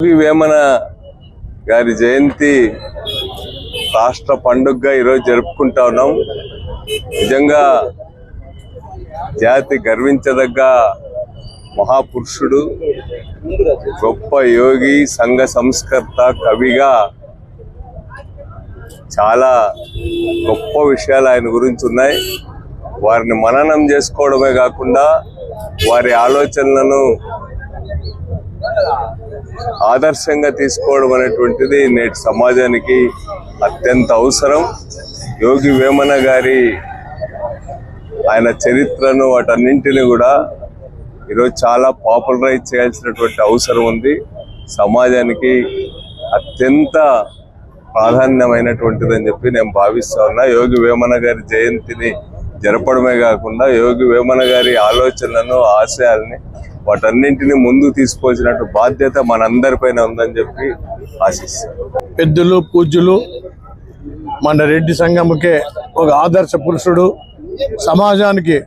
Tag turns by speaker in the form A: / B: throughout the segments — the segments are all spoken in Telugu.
A: వేమన గారి జయంతి రాష్ట్ర పండుగగా ఈరోజు జరుపుకుంటా ఉన్నాం. నిజంగా జాతి గర్వించదగ్గ మహాపురుషుడు, గొప్ప యోగి, సంఘ సంస్కర్త, కవిగా చాలా గొప్ప విషయాలు ఆయన గురించి ఉన్నాయి. వారిని మననం చేసుకోవడమే కాకుండా వారి ఆలోచనలను ఆదర్శంగా తీసుకోవడం అనేటువంటిది నేటి సమాజానికి అత్యంత అవసరం. యోగి వేమన గారి ఆయన చరిత్రను వాటన్నింటినీ కూడా ఈరోజు చాలా పాపులరైజ్ చేయాల్సినటువంటి అవసరం ఉంది. సమాజానికి అత్యంత ప్రాధాన్యమైనటువంటిది అని చెప్పి నేను భావిస్తా ఉన్నా. యోగి వేమన గారి జయంతిని జరపడమే కాకుండా యోగి వేమన గారి ఆలోచనలను, ఆశయాల్ని వాటన్నింటినీ ముందు తీసుకోవాల్సినట్టు బాధ్యత మనందరిపైన ఉందని చెప్పి ఆశిస్తాను.
B: పెద్దలు, పూజ్యులు, మన రెడ్డి సంఘముకే ఒక ఆదర్శ పురుషుడు, సమాజానికి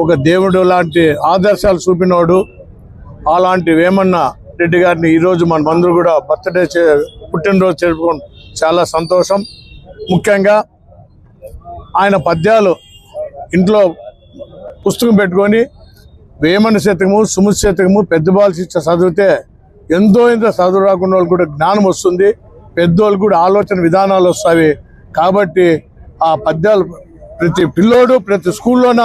B: ఒక దేవుడు లాంటి ఆదర్శాలు చూపినోడు. అలాంటి వేమన్న రెడ్డి గారిని ఈరోజు మనమందరూ కూడా పుట్టినరోజు జరుపుకోవడం చాలా సంతోషం. ముఖ్యంగా ఆయన పద్యాలు ఇంట్లో పుస్తకం పెట్టుకొని వేమన శతకము, సుమతి శతకము, పెద్ద బాల శిక్ష చదివితే ఎంతో చదువు రాకుండా వాళ్ళు కూడా జ్ఞానం వస్తుంది, పెద్దోళ్ళు కూడా ఆలోచన విధానాలు వస్తాయి. కాబట్టి ఆ పద్యాలు ప్రతి పిల్లోడు, ప్రతి స్కూల్లోన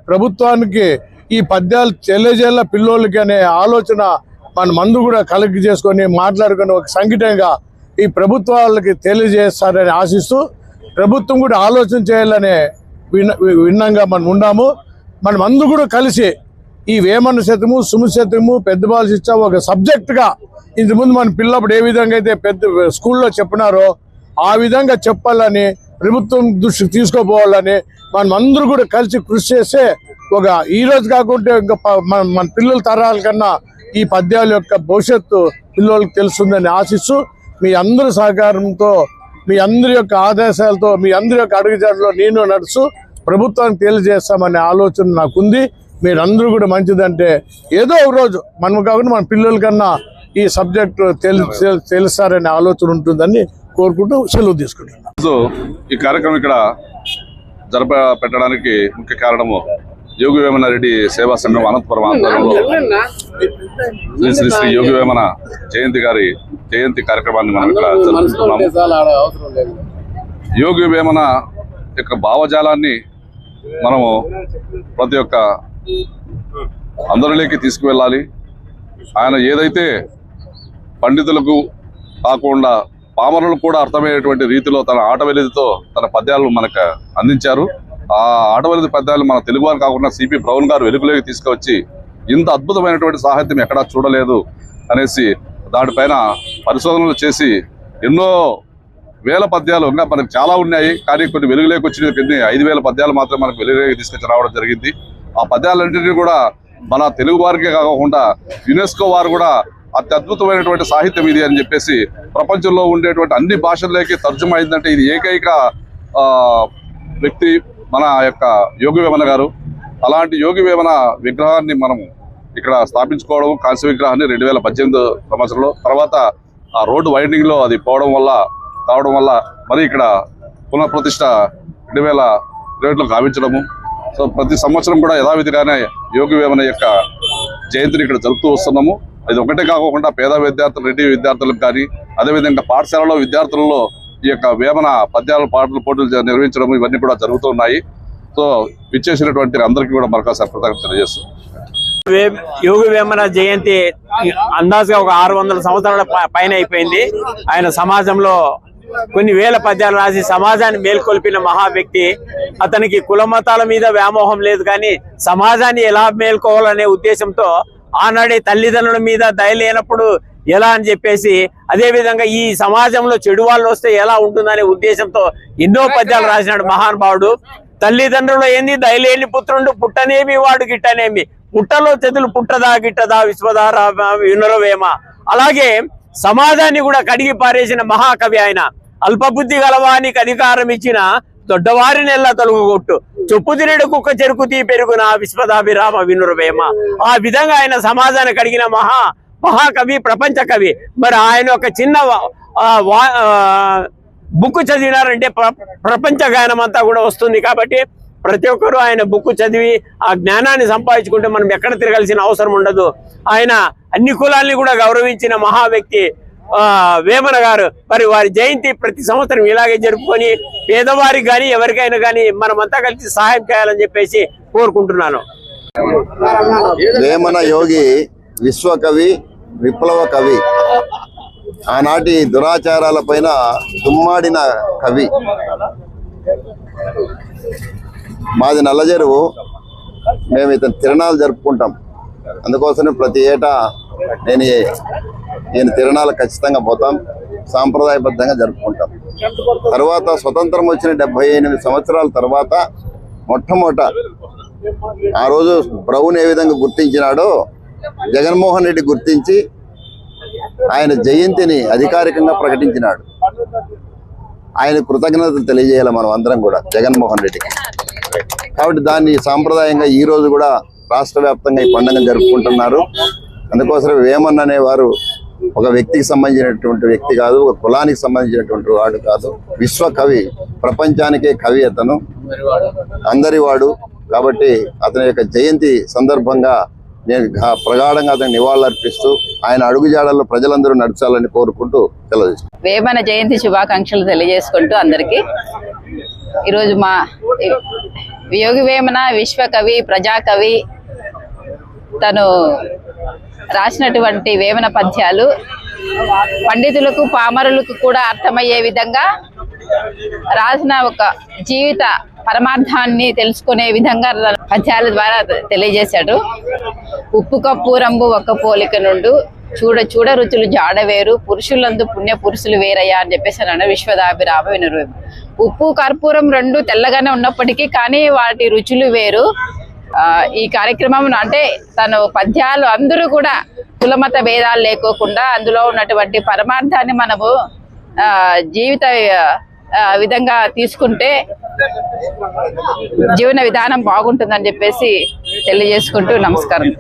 B: ప్రభుత్వానికి ఈ పద్యాలు తెలియజేయాల పిల్లోళ్ళకి అనే ఆలోచన మనమందరూ కూడా కలెక్ట్ చేసుకొని మాట్లాడుకొని ఒక సంఘటనగా ఈ ప్రభుత్వాలకి తెలియజేస్తారని ఆశిస్తూ, ప్రభుత్వం కూడా ఆలోచన చేయాలనే విన్నంగా మనం ఉన్నాము. మనం అందరూ కూడా కలిసి ఈ వేమన శతకము, సుమతి శతకము, పెద్ద బాల శిక్ష ఒక సబ్జెక్టుగా ఇంతకుముందు మన పిల్లప్పుడు ఏ విధంగా అయితే పెద్ద స్కూల్లో చెప్పినారో ఆ విధంగా చెప్పాలని, ప్రభుత్వం దృష్టికి తీసుకోపోవాలని మనం అందరూ కూడా కలిసి కృషి చేస్తే ఒక ఈ రోజు కాకుంటే ఇంకా మన పిల్లల తరాల కన్నా ఈ పద్యాల యొక్క భవిష్యత్తు పిల్లలకు తెలుస్తుందని ఆశిస్తూ, మీ అందరి సహకారంతో, మీ అందరి యొక్క ఆదేశాలతో, మీ అందరి యొక్క అడుగుజాడలో నేను నడుస్తూ ప్రభుత్వానికి తెలియజేస్తామనే ఆలోచన నాకుంది. మీరందరూ కూడా మంచిదంటే ఏదో ఒక రోజు మనం కాకుండా మన పిల్లల కన్నా ఈ సబ్జెక్ట్ తెలుస్తారనే ఆలోచన ఉంటుందని కోరుకుంటూ సెలవు తీసుకుంటున్నాను.
C: ఈ కార్యక్రమం ఇక్కడ పెట్టడానికి ముఖ్య కారణము యోగి వేమన రెడ్డి సేవా సంఘం అనంతపురం ఆధ్వర్యంలో శ్రీ శ్రీ యోగి వేమన జయంతి కార్యక్రమాన్ని మనం ఇక్కడ జరుపుతున్నాము. యోగి వేమన యొక్క భావజాలాన్ని మనము ప్రతి ఒక్క అందరిలోకి తీసుకువెళ్ళాలి. ఆయన ఏదైతే పండితులకు కాకుండా పామరులకు కూడా అర్థమయ్యేటువంటి రీతిలో తన ఆటవెలిదితో తన పద్యాలను మనకు అందించారు. ఆ ఆటవెలిది పద్యాలు మన తెలుగువారు కాకుండా సిపి బ్రౌన్ గారు వెలుగులోకి తీసుకువచ్చి ఇంత అద్భుతమైనటువంటి సాహిత్యం ఎక్కడా చూడలేదు అనేసి దానిపైన పరిశోధనలు చేసి ఎన్నో వేల పద్యాలు ఇంకా మనకు చాలా ఉన్నాయి, కానీ కొన్ని వెలుగులోకి వచ్చిన 5,000 పద్యాలు మాత్రం మనకు వెలుగులోకి తీసుకొచ్చి రావడం జరిగింది. ఆ పద్యాలన్నింటినీ కూడా మన తెలుగు వారికే కాకుండా యునెస్కో వారు కూడా అత్యద్భుతమైనటువంటి సాహిత్యం ఇది అని చెప్పేసి ప్రపంచంలో ఉండేటువంటి అన్ని భాషల్లోకి తర్జుమా అయిందంటే ఇది ఏకైక వ్యక్తి మన యొక్క యోగి వేమన గారు. అలాంటి యోగి వేమన విగ్రహాన్ని మనం ఇక్కడ స్థాపించుకోవడం, కాంస్య విగ్రహాన్ని 2018 సంవత్సరంలో, తర్వాత ఆ రోడ్డు వైండింగ్ లో అది కావడం వల్ల మరి ఇక్కడ పునఃప్రతిష్ఠ 2020లో గావించడము. సో ప్రతి సంవత్సరం కూడా యథావిధిగానే యోగి వేమన యొక్క జయంతిని ఇక్కడ జరుపుతూ వస్తున్నాము. ఇది ఒకటే కాకుండా పేద విద్యార్థులు, రెడ్డి విద్యార్థులకు కానీ అదేవిధంగా పాఠశాలలో విద్యార్థులలో ఈ యొక్క వేమన పద్యాల పాటలు పోటీలు నిర్వహించడం ఇవన్నీ కూడా జరుగుతూ ఉన్నాయి. సో విచ్చేసినటువంటి అందరికీ కూడా మరొకసారి కృతజ్ఞతలు తెలియజేస్తున్నాం.
D: యోగి వేమన జయంతి అందాజుగా ఒక 600 సంవత్సరాల పైన అయిపోయింది. ఆయన సమాజంలో కొన్ని వేల పద్యాలు రాసి సమాజాన్ని మేల్కొల్పిన మహా వ్యక్తి. అతనికి కుల మతాల మీద వ్యామోహం లేదు, కానీ సమాజాన్ని ఎలా మేల్కోవాలనే ఉద్దేశంతో ఆనాడే తల్లిదండ్రుల మీద దయ లేనప్పుడు ఎలా అని చెప్పేసి, అదే విధంగా ఈ సమాజంలో చెడు వాళ్ళు వస్తే ఎలా ఉంటుందనే ఉద్దేశంతో ఎన్నో పద్యాలు రాసినాడు మహానుభావుడు. తల్లిదండ్రులు ఏంది దయలేని పుత్రుడు, పుట్టనేమి వాడు గిట్టనేమి, పుట్టలో చెదులు పుట్టదా గిట్టదా విశ్వధార వినురవేమ. అలాగే సమాజాన్ని కూడా కడిగి పారేసిన మహాకవి ఆయన. అల్పబుద్ధి గలవానికి అధికారం ఇచ్చిన దొడ్డవారిని ఎల్లా తొలగొట్టు, చొప్పు తినడు కుక్క చెరుకు తీ పెరుగున విశ్వదాభిరామ వినురవేమ. ఆ విధంగా ఆయన సమాజాన్ని కడిగిన మహాకవి, ప్రపంచ కవి. మరి ఆయన ఒక చిన్న బుక్ చదివినారంటే ప్రపంచ గానం అంతా కూడా వస్తుంది. కాబట్టి ప్రతి ఒక్కరూ ఆయన బుక్ చదివి ఆ జ్ఞానాన్ని సంపాదించుకుంటే మనం ఎక్కడ తిరగాల్సిన అవసరం ఉండదు. ఆయన అన్ని కులాల్ని కూడా గౌరవించిన మహా వ్యక్తి వేమన గారు. మరి వారి జయంతి ప్రతి సంవత్సరం ఇలాగే జరుపుకొని పేదవారికి కానీ ఎవరికైనా కానీ మనమంతా కలిసి సహాయం చేయాలని చెప్పేసి కోరుకుంటున్నాను.
E: వేమన యోగి విశ్వకవి, విప్లవ కవి, ఆనాటి దురాచారాల పైన దుమ్మాడిన కవి. మాది నల్లజెరువు. మేము ఇతని తిరణాలు జరుపుకుంటాం. అందుకోసమే ప్రతి ఏటా ఈయన తిరణాలు ఖచ్చితంగా పోతాం, సాంప్రదాయబద్ధంగా జరుపుకుంటాం. తర్వాత స్వతంత్రం వచ్చిన 78 సంవత్సరాల తర్వాత మొట్టమొదట ఆ రోజు బ్రౌన్ ఏ విధంగా గుర్తించినాడో జగన్మోహన్ రెడ్డి గుర్తించి ఆయన జయంతిని అధికారికంగా ప్రకటించినాడు. ఆయన కృతజ్ఞతలు తెలియజేయాలి మనం అందరం కూడా జగన్మోహన్ రెడ్డికి. కాబట్టి దాన్ని సాంప్రదాయంగా ఈ రోజు కూడా రాష్ట్ర వ్యాప్తంగా ఈ పండుగ జరుపుకుంటున్నారు. అందుకోసమే వేమన్ అనేవారు ఒక వ్యక్తికి సంబంధించినటువంటి వ్యక్తి కాదు, ఒక కులానికి సంబంధించినటువంటి వాడు కాదు. విశ్వకవి, ప్రపంచానికే కవి అతను, అందరి వాడు. కాబట్టి అతని యొక్క జయంతి సందర్భంగా నేను ప్రగాఢంగా అతనికి నివాళులర్పిస్తూ ఆయన అడుగుజాడల్లో ప్రజలందరూ నడచాలని కోరుకుంటూ తెలియజేస్తాను.
F: వేమన జయంతి శుభాకాంక్షలు తెలియజేసుకుంటూ అందరికీ ఈరోజు మా యోగి వేమన విశ్వకవి, ప్రజాకవి. తను రాసినటువంటి వేమన పద్యాలు పండితులకు పామరులకు కూడా అర్థమయ్యే విధంగా రాసిన ఒక జీవిత పరమార్థాన్ని తెలుసుకునే విధంగా పద్యాల ద్వారా తెలియజేశాడు. ఉప్పు కప్పూరంబు ఒక్క పోలిక నుండు, చూడ చూడ రుచులు జాడవేరు, పురుషులందు పుణ్య పురుషులు వేరయ్యా అని చెప్పేసి అన్నాడు విశ్వదాభిరామ వినురవేమ. ఉప్పు కర్పూరం రెండు తెల్లగానే ఉన్నప్పటికీ కానీ వాటి రుచులు వేరు. ఈ కార్యక్రమం అంటే తను పద్యాలు అందరూ కూడా కులమత భేదాలు లేకోకుండా అందులో ఉన్నటువంటి పరమార్థాన్ని మనము జీవిత విధంగా తీసుకుంటే జీవన విధానం బాగుంటుందని చెప్పేసి తెలియజేసుకుంటూ నమస్కారం.